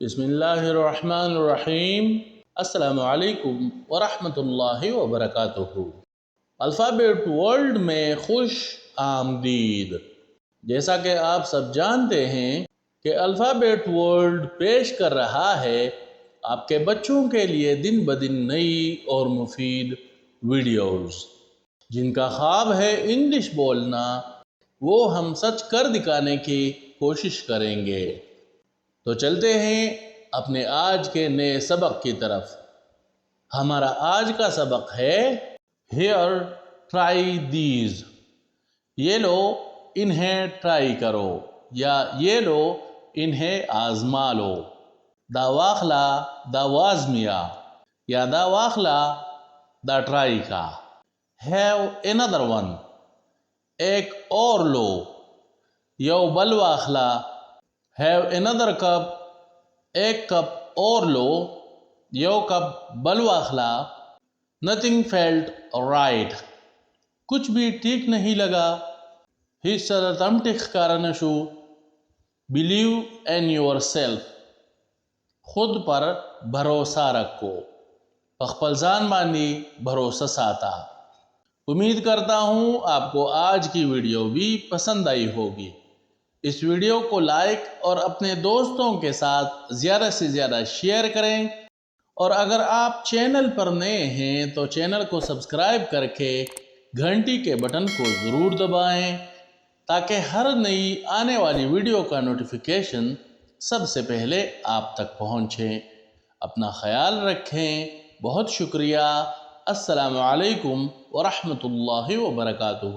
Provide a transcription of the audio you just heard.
بسم اللہ الرحمن الرحیم۔ السلام علیکم ورحمۃ اللہ وبرکاتہ۔ الفابیٹ ورلڈ میں خوش آمدید۔ جیسا کہ آپ سب جانتے ہیں کہ الفابیٹ ورلڈ پیش کر رہا ہے آپ کے بچوں کے لیے دن بدن نئی اور مفید ویڈیوز، جن کا خواب ہے انگلش بولنا، وہ ہم سچ کر دکھانے کی کوشش کریں گے۔ تو چلتے ہیں اپنے آج کے نئے سبق کی طرف۔ ہمارا آج کا سبق ہے ہیئر ٹرائی دیز۔ یہ لو انہیں ٹرائی کرو، یا یہ لو انہیں آزما لو۔ دا واخلہ دا وازمیا، یا دا واخلہ دا ٹرائی کا۔ ہیو another one، ایک اور لو۔ یو بل واخلہ، ہیو another cup، ایک کپ اور لو۔ یو کپ بل واخلہ۔ nothing felt right، کچھ بھی ٹھیک نہیں لگا۔ حصہ تم ٹھیک کارنشو۔ believe in yourself، خود پر بھروسہ رکھو۔ پخپل ځان باندې بھروسہ ساتا۔ امید کرتا ہوں آپ کو آج کی ویڈیو بھی پسند آئی ہوگی۔ اس ویڈیو کو لائک اور اپنے دوستوں کے ساتھ زیادہ سے زیادہ شیئر کریں، اور اگر آپ چینل پر نئے ہیں تو چینل کو سبسکرائب کر کے گھنٹی کے بٹن کو ضرور دبائیں، تاکہ ہر نئی آنے والی ویڈیو کا نوٹیفیکیشن سب سے پہلے آپ تک پہنچے۔ اپنا خیال رکھیں۔ بہت شکریہ۔ السلام علیکم ورحمۃ اللہ وبرکاتہ۔